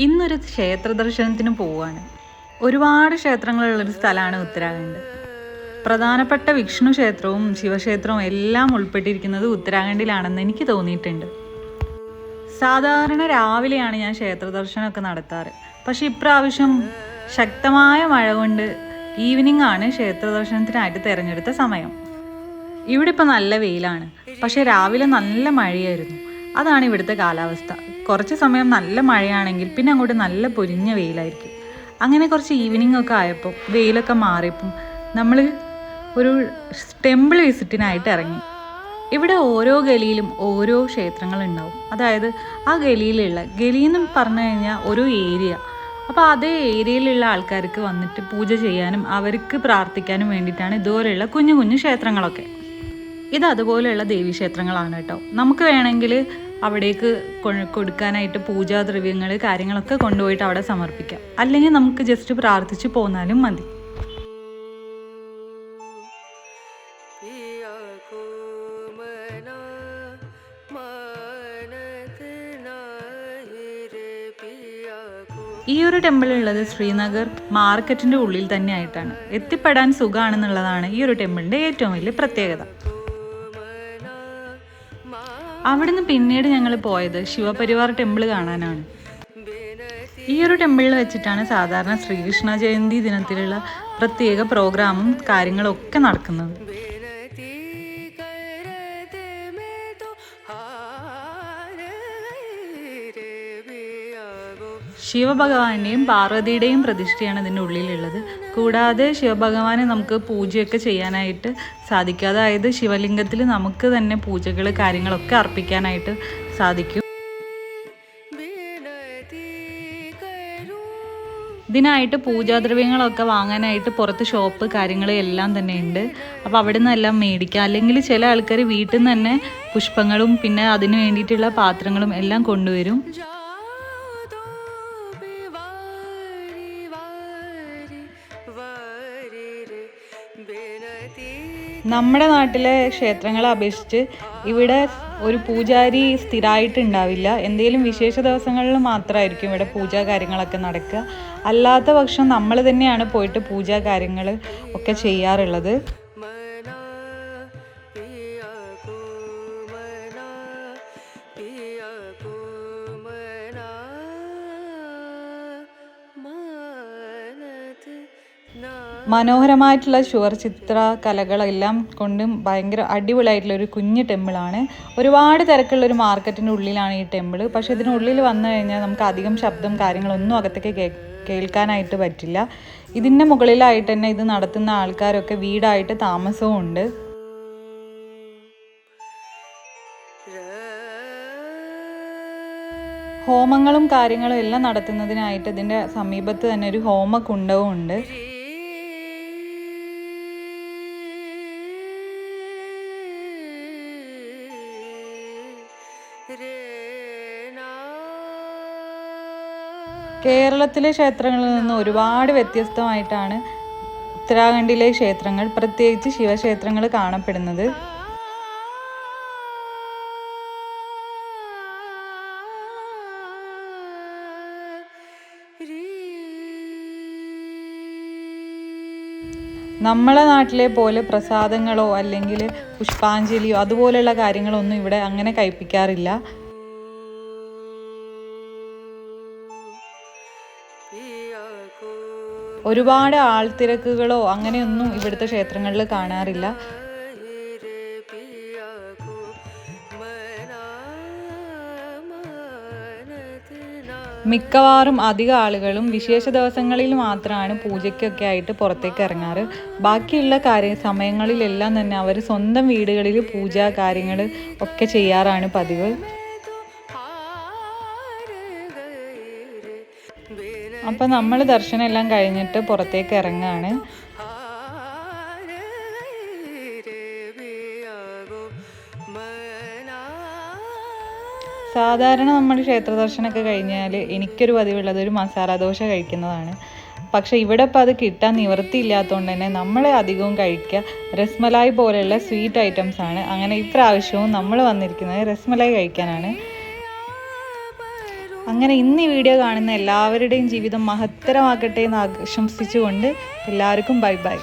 ഇന്നൊരു ക്ഷേത്ര ദർശനത്തിന് പോവുകയാണ്. ഒരുപാട് ക്ഷേത്രങ്ങളുള്ളൊരു സ്ഥലമാണ് ഉത്തരാഖണ്ഡ്. പ്രധാനപ്പെട്ട വിഷ്ണു ക്ഷേത്രവും ശിവക്ഷേത്രവും എല്ലാം ഉൾപ്പെട്ടിരിക്കുന്നത് ഉത്തരാഖണ്ഡിലാണെന്ന് എനിക്ക് തോന്നിയിട്ടുണ്ട്. സാധാരണ രാവിലെയാണ് ഞാൻ ക്ഷേത്ര ദർശനമൊക്കെ നടത്താറ്. പക്ഷെ ഇപ്രാവശ്യം ശക്തമായ മഴ കൊണ്ട് ഈവനിങ് ആണ് ക്ഷേത്ര ദർശനത്തിനായിട്ട് തിരഞ്ഞെടുത്ത സമയം. ഇവിടെ ഇപ്പോൾ നല്ല വെയിലാണ്, പക്ഷെ രാവിലെ നല്ല മഴയായിരുന്നു. അതാണ് ഇവിടുത്തെ കാലാവസ്ഥ. കുറച്ച് സമയം നല്ല മഴയാണെങ്കിൽ പിന്നെ അങ്ങോട്ട് നല്ല പൊരിഞ്ഞ വെയിലായിരിക്കും. അങ്ങനെ കുറച്ച് ഈവനിങ് ഒക്കെ ആയപ്പോൾ വെയിലൊക്കെ മാറിയപ്പം നമ്മൾ ഒരു ടെമ്പിൾ വിസിറ്റിനായിട്ട് ഇറങ്ങി. ഇവിടെ ഓരോ ഗലിയിലും ഓരോ ക്ഷേത്രങ്ങളുണ്ടാവും. അതായത് ആ ഗലിയെന്ന് പറഞ്ഞു കഴിഞ്ഞാൽ ഒരു ഏരിയ. അപ്പോൾ അതേ ഏരിയയിലുള്ള ആൾക്കാർക്ക് വന്നിട്ട് പൂജ ചെയ്യാനും അവർക്ക് പ്രാർത്ഥിക്കാനും വേണ്ടിയിട്ടാണ് ഇതുപോലെയുള്ള കുഞ്ഞു കുഞ്ഞു ക്ഷേത്രങ്ങളൊക്കെ. ഇത് അതുപോലെയുള്ള ദേവീക്ഷേത്രങ്ങളാണ് കേട്ടോ. നമുക്ക് വേണമെങ്കിൽ അവിടേക്ക് കൊടുക്കാനായിട്ട് പൂജാദ്രവ്യങ്ങൾ കാര്യങ്ങളൊക്കെ കൊണ്ടുപോയിട്ട് അവിടെ സമർപ്പിക്കാം. അല്ലെങ്കിൽ നമുക്ക് ജസ്റ്റ് പ്രാർത്ഥിച്ച് പോന്നാലും മതി. ഈ ഒരു ടെമ്പിൾ ഉള്ളത് ശ്രീനഗർ മാർക്കറ്റിൻ്റെ ഉള്ളിൽ തന്നെ ആയിട്ടാണ്. എത്തിപ്പെടാൻ സുഖമാണെന്നുള്ളതാണ് ഈ ഒരു ടെമ്പിളിൻ്റെ ഏറ്റവും വലിയ പ്രത്യേകത. അവിടുന്ന് പിന്നീട് ഞങ്ങൾ പോയത് ശിവപരിവാർ ടെമ്പിൾ കാണാനാണ്. ഈ ഒരു ടെമ്പിളിൽ വെച്ചിട്ടാണ് സാധാരണ ശ്രീകൃഷ്ണ ജയന്തി ദിനത്തിലുള്ള പ്രത്യേക പ്രോഗ്രാമും കാര്യങ്ങളും ഒക്കെ നടക്കുന്നത്. ശിവഭഗവാന്റെയും പാർവതിയുടെയും പ്രതിഷ്ഠയാണ് ഇതിൻ്റെ ഉള്ളിലുള്ളത്. കൂടാതെ ശിവഭഗവാനെ നമുക്ക് പൂജയൊക്കെ ചെയ്യാനായിട്ട് സാധിക്കും. അതായത് ശിവലിംഗത്തിൽ നമുക്ക് തന്നെ പൂജകൾ കാര്യങ്ങളൊക്കെ അർപ്പിക്കാനായിട്ട് സാധിക്കും. ഇതിനായിട്ട് പൂജാദ്രവ്യങ്ങളൊക്കെ വാങ്ങാനായിട്ട് പുറത്ത് ഷോപ്പ് കാര്യങ്ങൾ എല്ലാം തന്നെ ഉണ്ട്. അപ്പോൾ അവിടെ നിന്നെല്ലാം മേടിക്കാം. അല്ലെങ്കിൽ ചില ആൾക്കാർ വീട്ടിൽ നിന്ന് തന്നെ പുഷ്പങ്ങളും പിന്നെ അതിന് വേണ്ടിയിട്ടുള്ള പാത്രങ്ങളും എല്ലാം കൊണ്ടുവരും. നമ്മുടെ നാട്ടിലെ ക്ഷേത്രങ്ങളെ അപേക്ഷിച്ച് ഇവിടെ ഒരു പൂജാരി സ്ഥിരമായിട്ടുണ്ടാവില്ല. എന്തെങ്കിലും വിശേഷ ദിവസങ്ങളിൽ മാത്രമായിരിക്കും ഇവിടെ പൂജാ കാര്യങ്ങളൊക്കെ നടക്കുക. അല്ലാത്ത പക്ഷം നമ്മൾ തന്നെയാണ് പോയിട്ട് പൂജാ കാര്യങ്ങൾ ഒക്കെ ചെയ്യാറുള്ളത്. മനോഹരമായിട്ടുള്ള ചുവർചിത്ര കലകളെല്ലാം കൊണ്ടും ഭയങ്കര അടിപൊളിയായിട്ടുള്ളൊരു കുഞ്ഞ് ടെമ്പിളാണ്. ഒരുപാട് തിരക്കുള്ളൊരു മാർക്കറ്റിൻ്റെ ഉള്ളിലാണ് ഈ ടെമ്പിൾ. പക്ഷേ ഇതിനുള്ളിൽ വന്നു കഴിഞ്ഞാൽ നമുക്ക് അധികം ശബ്ദം കാര്യങ്ങളൊന്നും അകത്തേക്ക് കേൾക്കാനായിട്ട് പറ്റില്ല. ഇതിൻ്റെ മുകളിലായിട്ട് തന്നെ ഇത് നടത്തുന്ന ആൾക്കാരൊക്കെ വീടായിട്ട് താമസവും ഉണ്ട്. ഹോമങ്ങളും കാര്യങ്ങളും എല്ലാം നടത്തുന്നതിനായിട്ട് ഇതിൻ്റെ സമീപത്ത് തന്നെ ഒരു ഹോമകുണ്ടവും ഉണ്ട്. കേരളത്തിലെ ക്ഷേത്രങ്ങളിൽ നിന്ന് ഒരുപാട് വ്യത്യസ്തമായിട്ടാണ് ഉത്തരാഖണ്ഡിലെ ക്ഷേത്രങ്ങൾ, പ്രത്യേകിച്ച് ശിവക്ഷേത്രങ്ങൾ കാണപ്പെടുന്നത്. നമ്മളെ നാട്ടിലെ പോലെ പ്രസാദങ്ങളോ അല്ലെങ്കിൽ പുഷ്പാഞ്ജലിയോ അതുപോലെയുള്ള കാര്യങ്ങളൊന്നും ഇവിടെ അങ്ങനെ കഴിപ്പിക്കാറില്ല. ഒരുപാട് ആൾത്തിരക്കുകളോ അങ്ങനെയൊന്നും ഇവിടുത്തെ ക്ഷേത്രങ്ങളിൽ കാണാറില്ല. മിക്കവാറും അധിക ആളുകളും വിശേഷ ദിവസങ്ങളിൽ മാത്രമാണ് പൂജയ്ക്കൊക്കെ ആയിട്ട് പുറത്തേക്ക് ഇറങ്ങാറ്. ബാക്കിയുള്ള സമയങ്ങളിലെല്ലാം തന്നെ അവർ സ്വന്തം വീടുകളിൽ പൂജാ കാര്യങ്ങൾ ഒക്കെ ചെയ്യാറാണ് പതിവ്. അപ്പം നമ്മൾ ദർശനം എല്ലാം കഴിഞ്ഞിട്ട് പുറത്തേക്ക് ഇറങ്ങുകയാണ്. സാധാരണ നമ്മൾ ക്ഷേത്ര ദർശനമൊക്കെ കഴിഞ്ഞാൽ എനിക്കൊരു പതിവുള്ളത് ഒരു മസാല ദോശ കഴിക്കുന്നതാണ്. പക്ഷേ ഇവിടെ ഇപ്പോൾ അത് കിട്ടാൻ നിവൃത്തിയില്ലാത്തതുകൊണ്ട് തന്നെ നമ്മൾ അധികവും കഴിക്കുക രസ്മലായി പോലെയുള്ള സ്വീറ്റ് ഐറ്റംസ് ആണ്. അങ്ങനെ ഇപ്രാവശ്യവും നമ്മൾ വന്നിരിക്കുന്നത് രസ്മലായി കഴിക്കാനാണ്. അങ്ങനെ ഇന്ന് ഈ വീഡിയോ കാണുന്ന എല്ലാവരുടെയും ജീവിതം മഹത്തരമാക്കട്ടെ എന്ന് ആശംസിച്ചുകൊണ്ട് എല്ലാവർക്കും ബൈ ബൈ.